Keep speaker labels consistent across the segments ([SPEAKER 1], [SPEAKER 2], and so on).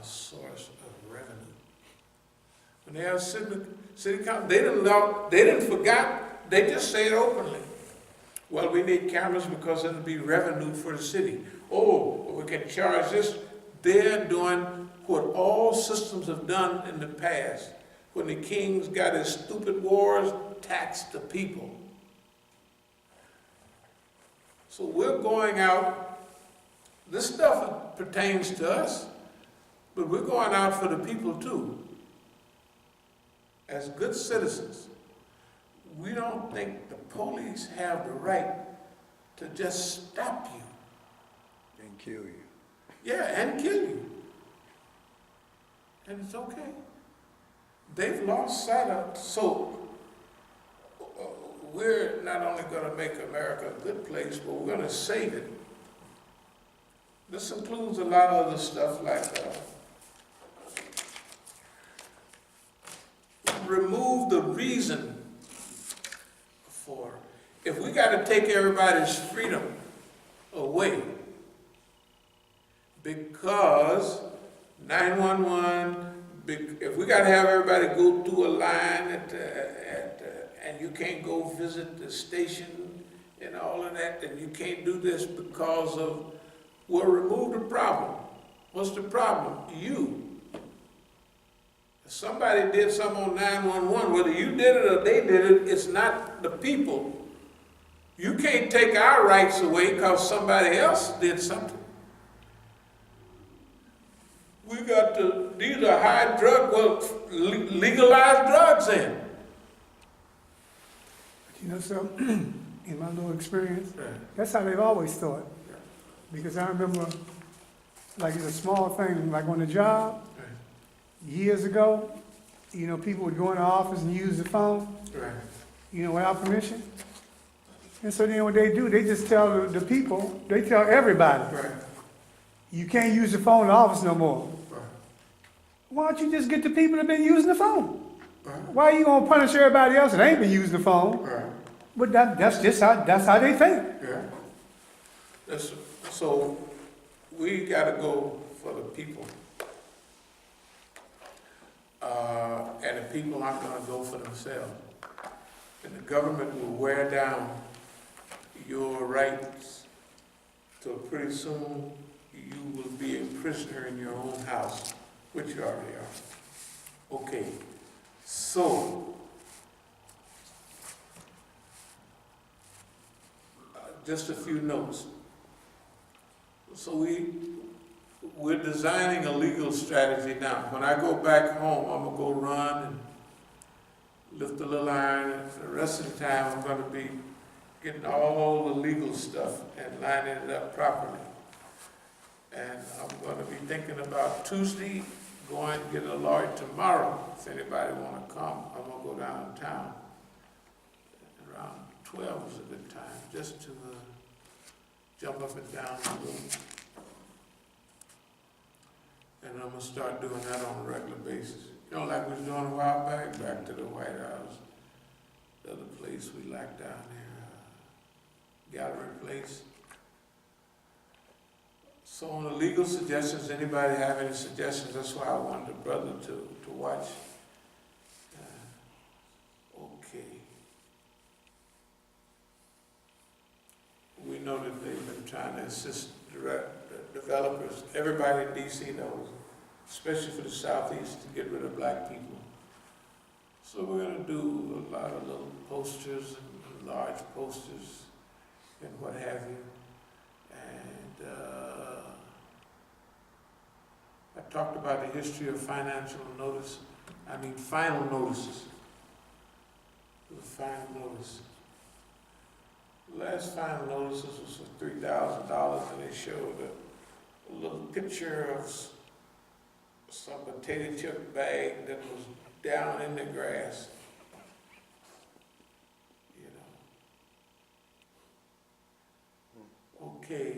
[SPEAKER 1] source of revenue. When they have city council, they didn't forget, they just say it openly. Well, we need cameras because it'll be revenue for the city. Oh, we can charge this. They're doing what all systems have done in the past. When the kings got his stupid wars, taxed the people. So we're going out, this stuff pertains to us, but we're going out for the people too. As good citizens, we don't think the police have the right to just stop you.
[SPEAKER 2] And kill you.
[SPEAKER 1] Yeah, and kill you. And it's okay. They've lost sight of, so we're not only going to make America a good place, but we're going to save it. This includes a lot of other stuff like remove the reason for, if we got to take everybody's freedom away because 911, if we got to have everybody go through a line and you can't go visit the station and all of that, and you can't do this because of, we'll remove the problem. What's the problem? You. If somebody did something on 911, whether you did it or they did it, it's not the people. You can't take our rights away because somebody else did something. We got to, these are high drug, well, legalize drugs in.
[SPEAKER 3] You know, so in my little experience,
[SPEAKER 1] Right.
[SPEAKER 3] that's how they've always thought. Because I remember, like it's a small thing, like on the job, years ago, you know, people would go in the office and use the phone,
[SPEAKER 1] Right.
[SPEAKER 3] you know, without permission. And so then what they do, they just tell the people, they tell everybody,
[SPEAKER 1] Right.
[SPEAKER 3] you can't use the phone in the office no more.
[SPEAKER 1] Right.
[SPEAKER 3] Why don't you just get the people that have been using the phone?
[SPEAKER 1] Right.
[SPEAKER 3] Why are you gonna punish everybody else that ain't been using the phone?
[SPEAKER 1] Right.
[SPEAKER 3] But that's just that's how they think.
[SPEAKER 1] Yeah. So we got to go for the people. And the people aren't going to go for themselves. And the government will wear down your rights till pretty soon you will be a prisoner in your own house, which you already are. Okay, so just a few notes. So we're designing a legal strategy now. When I go back home, I'm gonna go run and lift a little iron, and for the rest of the time, I'm gonna be getting all the legal stuff and lining it up properly. And I'm gonna be thinking about Tuesday, going to get a lawyer tomorrow. If anybody wanna come, I'm gonna go downtown. Around 12 is a good time, just to jump up and down the room. And I'm gonna start doing that on a regular basis. You know, like we was doing a while back to the White House, the other place we like down there, Gallery Place. So on the legal suggestions, anybody have any suggestions? That's why I wanted the brother to watch. Okay. We know that they've been trying to assist the developers. Everybody in DC knows, especially for the Southeast, to get rid of black people. So we're going to do a lot of little posters and large posters and what have you. And I talked about the history of final notices. The final notice. The last final notices was for $3,000, and they showed a little picture of some potato chip bag that was down in the grass. You know. Okay.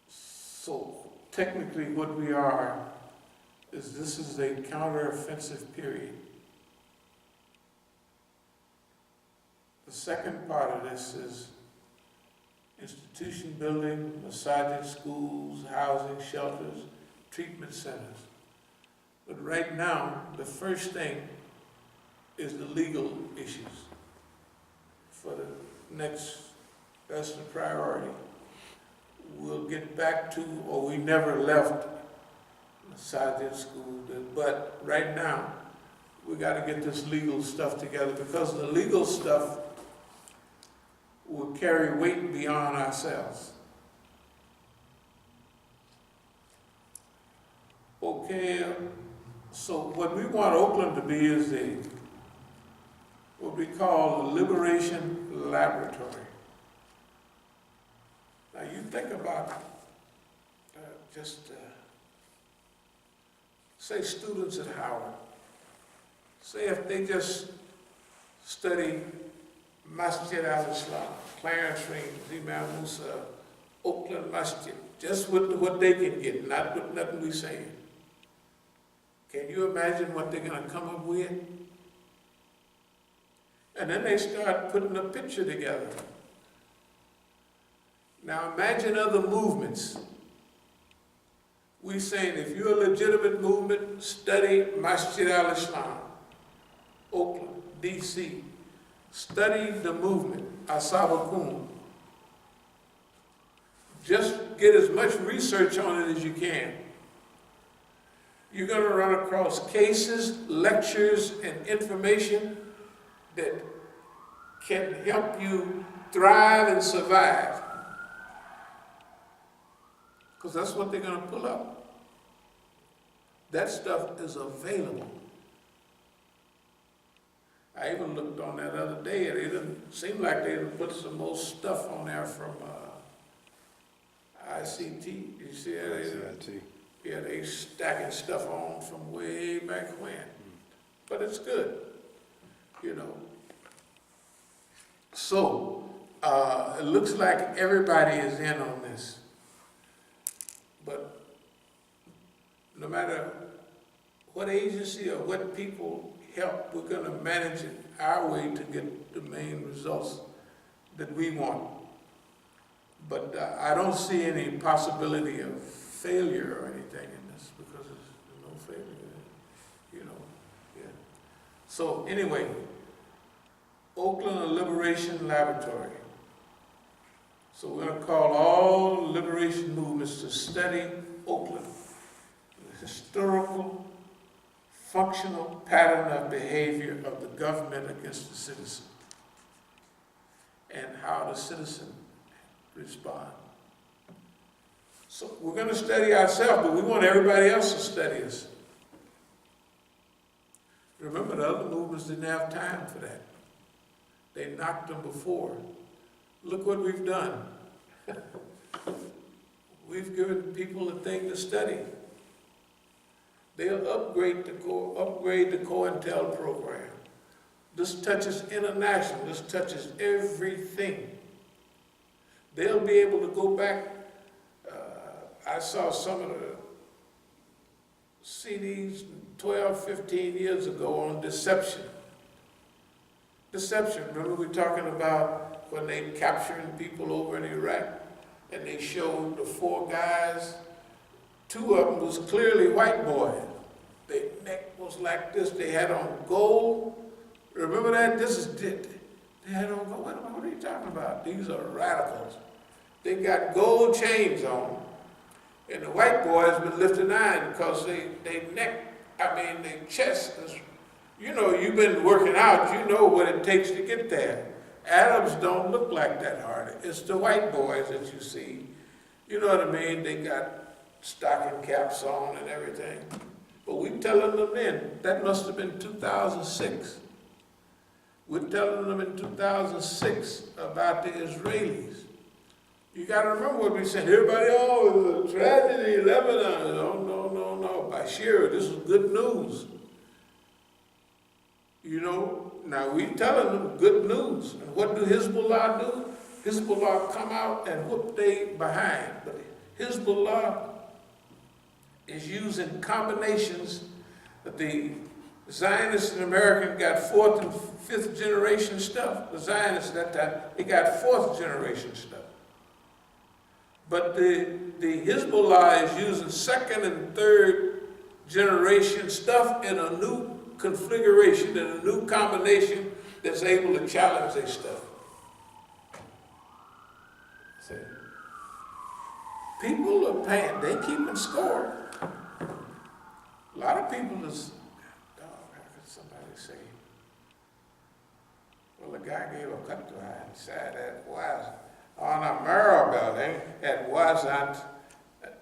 [SPEAKER 1] So technically what we are is this is a counteroffensive period. The second part of this is institution building, Masjid, schools, housing, shelters, treatment centers. But right now, the first thing is the legal issues for the next, that's the priority. We'll get back to, or we never left Masjid school, but right now, we gotta get this legal stuff together because the legal stuff will carry weight beyond ourselves. Okay, so what we want Oakland to be is what we call a liberation laboratory. Now you think about say students at Howard, say if they just study Masjid al-Islam, Clarence Reams, Imam Musa, Oakland Masjid, just with what they can get, not with nothing we saying. Can you imagine what they're going to come up with? And then they start putting a picture together. Now imagine other movements. We saying if you're a legitimate movement, study Masjid al-Islam, Oakland, D.C. Study the movement, As-Sabiqun. Just get as much research on it as you can. You're going to run across cases, lectures, and information that can help you thrive and survive. Because that's what they're going to pull up. That stuff is available. I even looked on that other day, and it didn't seem like they didn't put some more stuff on there from ICT. You see that? Yeah, they stacking stuff on from way back when. But it's good, you know. So, it looks like everybody is in on this. But no matter what agency or what people help, we're going to manage it our way to get the main results that we want. But I don't see any possibility of failure or anything in this because there's no failure, you know. Yeah. So anyway, Oakland Liberation Laboratory. So we're going to call all liberation movements to study Oakland, the historical, functional pattern of behavior of the government against the citizen, and how the citizen respond. So we're going to study ourselves, but we want everybody else to study us. Remember, the other movements didn't have time for that. They knocked them before. Look what we've done. We've given people a thing to study. They'll upgrade the COINTEL program. This touches international. This touches everything. They'll be able to go back. I saw some of the CDs 12, 15 years ago on deception. Deception, remember we were talking about when they capturing people over in Iraq and they showed the 4 guys, 2 of them was clearly white boys. Their neck was like this, they had on gold. Remember that? They had on gold. What are you talking about? These are radicals. They got gold chains on. And the white boys been lifting iron because their chest is, you know, you've been working out, you know what it takes to get there. Arabs don't look like that hard. It's the white boys that you see. You know what I mean? They got stocking caps on and everything. But we're telling them then, that must have been 2006. We're telling them in 2006 about the Israelis. You got to remember what we said. Everybody, oh, it was a tragedy in Lebanon. No. Bashir, this is good news. You know, now we telling them good news. And what do Hezbollah do? Hezbollah come out and whoop they behind. But Hezbollah is using combinations that the Zionists and Americans got 4th and 5th generation stuff. The Zionists at that time, they got 4th generation stuff. But the Hezbollah is using second and third generation stuff in a new configuration, in a new combination that's able to challenge their stuff. See? People are paying, they keeping score. A lot of people is, dog, how could somebody say, well, the guy gave a cut to her and said that was on a marrow building, it wasn't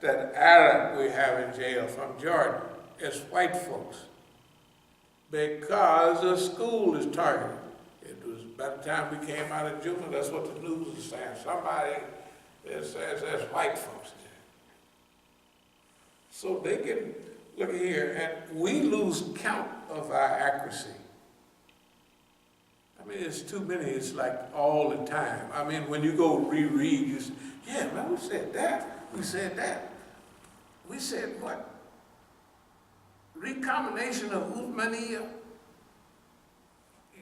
[SPEAKER 1] that Arab we have in jail from Jordan. It's white folks. Because the school is targeted. It was, by the time we came out of Juma, that's what the news is saying. Somebody says there's white folks there. So they can, look here, and we lose count of our accuracy. I mean, it's too many, it's like all the time. I mean, when you go reread, you say, yeah, man, we said that, we said that. We said what? Recombination of Uthmaniyya,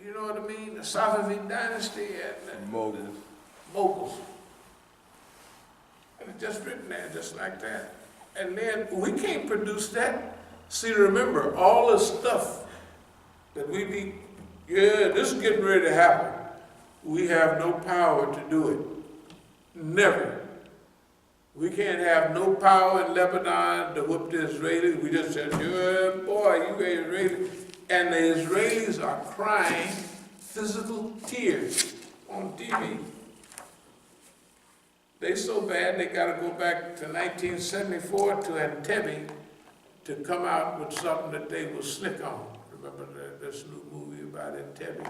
[SPEAKER 1] you know what I mean? The Safavid dynasty and Moguls. And it's just written there, just like that. And then we can't produce that. See, remember, all the stuff that we be, yeah, this is getting ready to happen. We have no power to do it. Never. We can't have no power in Lebanon to whoop the Israelis. We just said, yeah, boy, you Israelis. And the Israelis are crying physical tears on TV. They so bad they got to go back to 1974 to Entebbe to come out with something that they were slick on. Remember this new movie about Entebbe?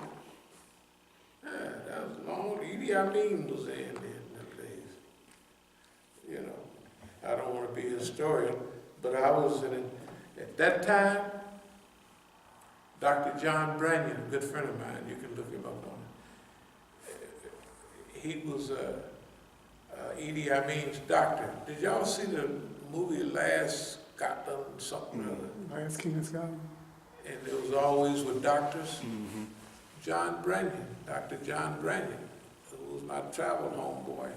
[SPEAKER 1] Yeah, that was long. Idi Amin was in them days. You know, I don't want to be a historian, but I was in it. At that time, Dr. John Branyan, a good friend of mine, you can look him up on it. He was Idi Amin's doctor. Did y'all see the movie Last Scotland something or other?
[SPEAKER 3] Last King of Scotland.
[SPEAKER 1] And it was always with doctors. Mm-hmm. John Branyan, Dr. John Branyan, who was my travel homeboy.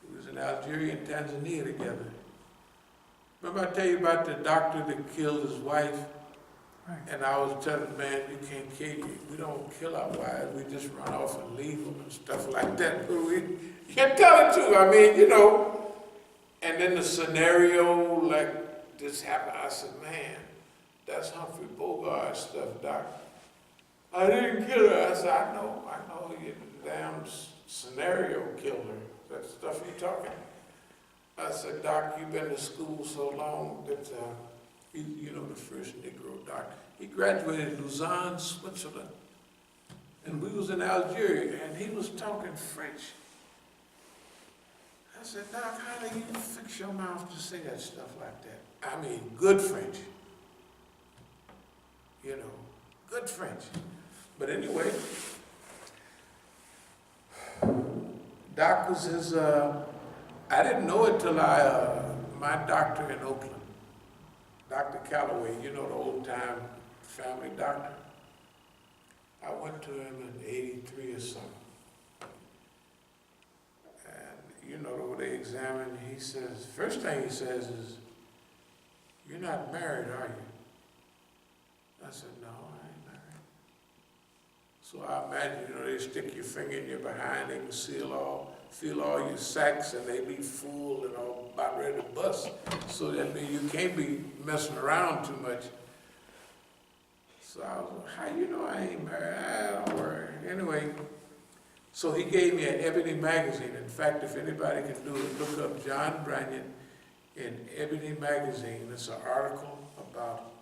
[SPEAKER 1] We was in Algeria and Tanzania together. Remember I tell you about the doctor that killed his wife? Right. And I was telling the man, you can't kill you. We don't kill our wives, we just run off and leave them and stuff like that. But you can tell it too, I mean, you know. And then the scenario like this happened, I said, man, that's Humphrey Bogart stuff, Doc. I didn't kill her. I said, I know, you damn scenario killer. That stuff you talking. I said, Doc, you've been to school so long that, you know, the first Negro doc. He graduated in Lausanne, Switzerland. And we was in Algeria, and he was talking French. I said, Doc, how do you fix your mouth to say that stuff like that? I mean, good French. You know, good French. But anyway, Doc was his, I didn't know it till my doctor in Oakland, Dr. Calloway, you know, the old time family doctor. I went to him in 83 or something. And you know, when they examined, he says, first thing he says is, you're not married, are you? I said, no, I ain't married. So I imagine, you know, they stick your finger in your behind, they can feel all your sacks, and they be full and all about ready to bust. So that means you can't be messing around too much. So I was like, how you know I ain't married? Don't worry. Anyway, so he gave me an Ebony magazine. In fact, if anybody can do it, look up John Branyan in Ebony magazine. It's an article about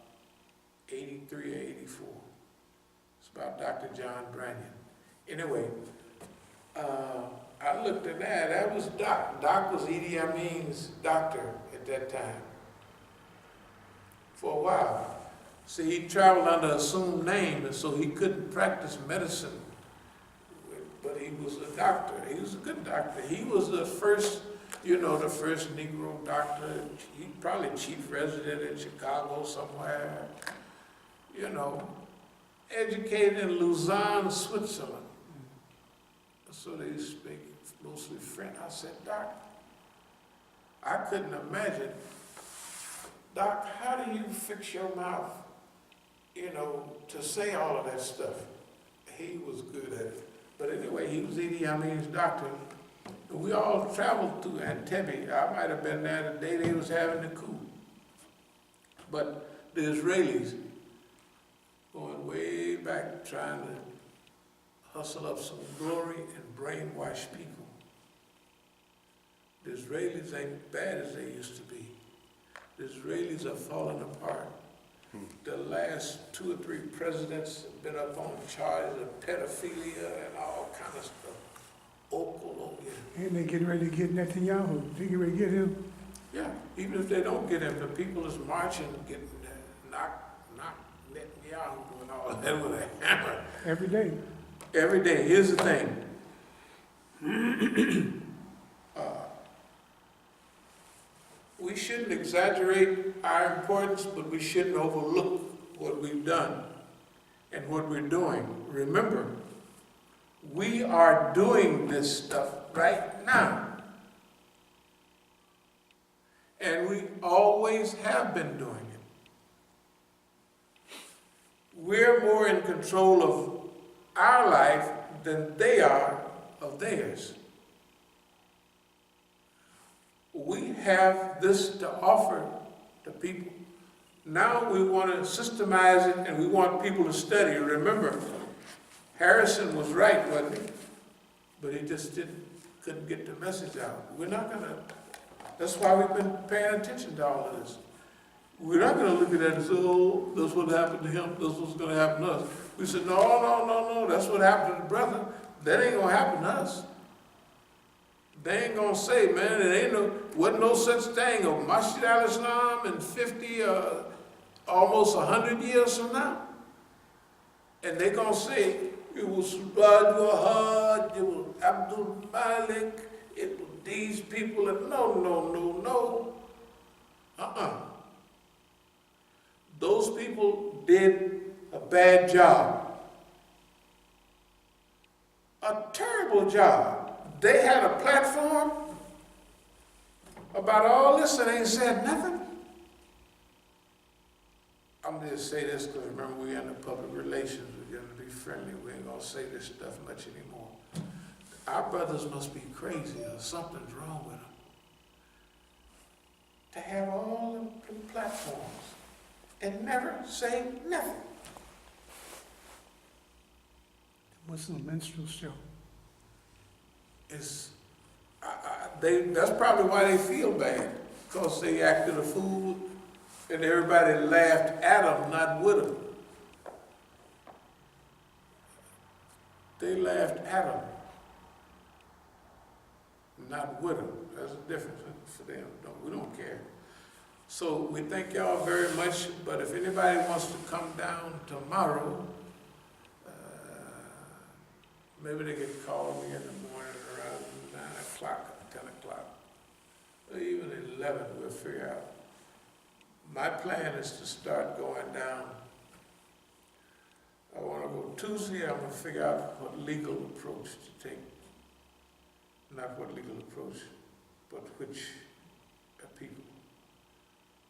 [SPEAKER 1] 83 or 84. It's about Dr. John Branyan. Anyway, I looked at that. That was Doc. Doc was Idi Amin's doctor at that time. For a while. See, he traveled under an assumed name, and so he couldn't practice medicine. But he was a doctor. He was a good doctor. He was the first, you know, the first Negro doctor. He probably chief resident in Chicago somewhere. You know, educated in Lausanne, Switzerland. So they speak mostly French. I said, Doc, couldn't imagine, Doc, how do you fix your mouth, you know, to say all of that stuff? He was good at it. But anyway, he was Idi Amin's doctor. We all traveled to Entebbe. I might have been there the day they was having the coup. But the Israelis, going way back, trying to hustle up some glory and brainwash people. The Israelis ain't bad as they used to be. The Israelis are falling apart. The last 2 or 3 presidents have been up on charges of pedophilia and all kind of stuff.
[SPEAKER 3] And they getting ready to get Netanyahu. They getting ready to get him.
[SPEAKER 1] Yeah, even if they don't get him, the people is marching, getting knock Netanyahu and all that with a hammer.
[SPEAKER 3] Every day.
[SPEAKER 1] Every day. Here's the thing. We shouldn't exaggerate our importance, but we shouldn't overlook what we've done and what we're doing. Remember, we are doing this stuff right now. And we always have been doing it. We're more in control of our life than they are of theirs. We have this to offer to people. Now we want to systemize it and we want people to study. Remember, Harrison was right, wasn't he? But he just couldn't get the message out. We're not going to, that's why we've been paying attention to all of this. We're not going to look at it and say, oh, this is what happened to him, this is what's going to happen to us. We said, no, that's what happened to the brother. That ain't going to happen to us. They ain't going to say, man, wasn't no such thing of Masjid al-Islam in 50, almost 100 years from now. And they going to say, it was Suraj Wahad, it was Abdul-Malik, it was these people, and no. Those people did a bad job. A terrible job. They had a platform about all this and ain't said nothing. I'm going to say this because remember we're in the public relations. We're going to be friendly. We ain't going to say this stuff much anymore. Our brothers must be crazy or something's wrong with them. To have all the platforms and never say nothing.
[SPEAKER 3] Muslim minstrel show.
[SPEAKER 1] That's probably why they feel bad, because they acted a fool and everybody laughed at them, not with them. They laughed at them, not with them. There's a difference for them. We don't care. So we thank y'all very much, but if anybody wants to come down tomorrow, maybe they could call me in the morning around 9 o'clock, 10 o'clock, or even 11, we'll figure out. My plan is to start going down. I want to go Tuesday, I'm going to figure out what legal approach to take. Not what legal approach, but which people.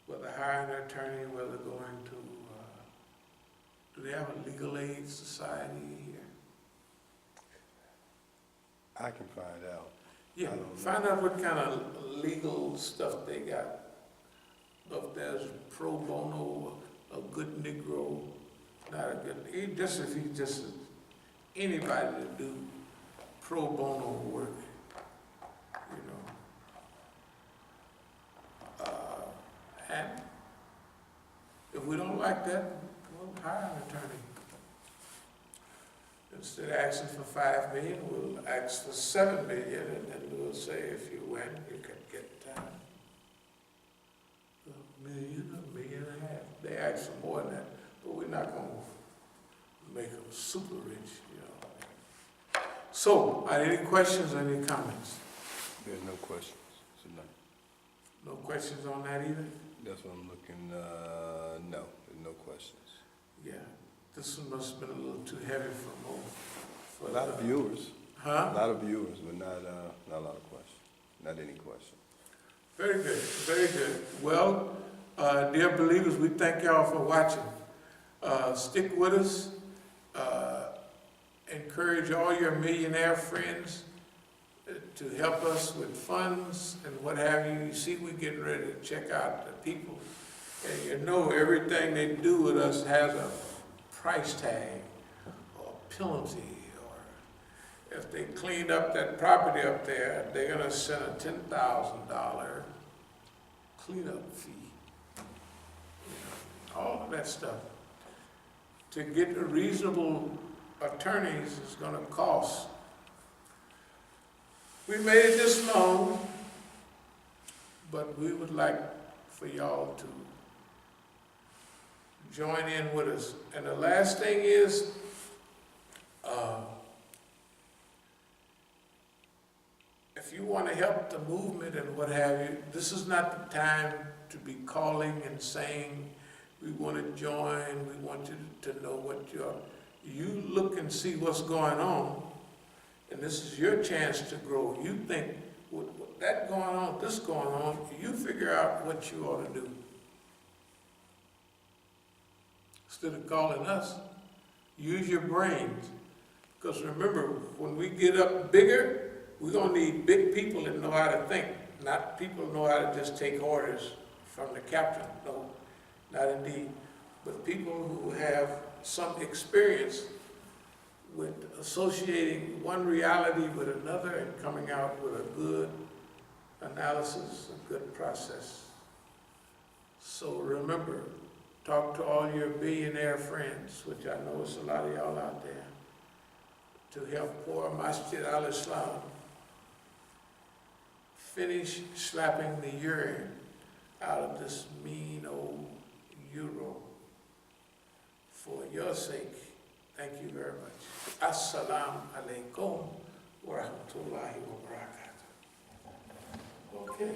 [SPEAKER 1] Whether hiring an attorney, whether going to, do they have a legal aid society here?
[SPEAKER 2] I can find out.
[SPEAKER 1] Yeah, find out what kind of legal stuff they got. If there's pro bono, a good Negro, not a good, just if he just anybody to do pro bono work, you know. And if we don't like that, we'll hire an attorney. Instead of asking for $5 million, we'll ask for $7 million, and then we'll say if you win, you can get $1 million, $1.5 million. They ask for more than that, but we're not going to make them super rich, you know. So, are there any questions or any comments?
[SPEAKER 2] There's no questions tonight.
[SPEAKER 1] No questions on that either?
[SPEAKER 2] That's what I'm looking, no, there's no questions.
[SPEAKER 1] Yeah. This one must have been a little too heavy for most.
[SPEAKER 2] A lot of viewers.
[SPEAKER 1] Huh?
[SPEAKER 2] A lot of viewers, but not a lot of questions. Not any questions.
[SPEAKER 1] Very good, very good. Well, dear believers, we thank y'all for watching. Stick with us. Encourage all your millionaire friends to help us with funds and what have you. You see, we're getting ready to check out the people. And you know everything they do with us has a price tag or penalty. Or if they cleaned up that property up there, they're going to send a $10,000 cleanup fee. All of that stuff. To get a reasonable attorneys is going to cost. We made it this long, but we would like for y'all to join in with us. And the last thing is, if you want to help the movement and what have you, this is not the time to be calling and saying, we want to join, we want you to know what you look and see what's going on, and this is your chance to grow. You think, with that going on, this going on, you figure out what you ought to do. Instead of calling us, use your brains. Because remember, when we get up bigger, we're going to need big people that know how to think, not people who know how to just take orders from the captain. No, not indeed. But people who have some experience with associating one reality with another and coming out with a good analysis, a good process. So remember, talk to all your billionaire friends, which I know is a lot of y'all out there, to help pour Masjid al-Islam finish slapping the urine out of this mean old euro. For your sake, thank you very much. As-Sabiqun wa rahmatullahi wa barakatuh. Okay.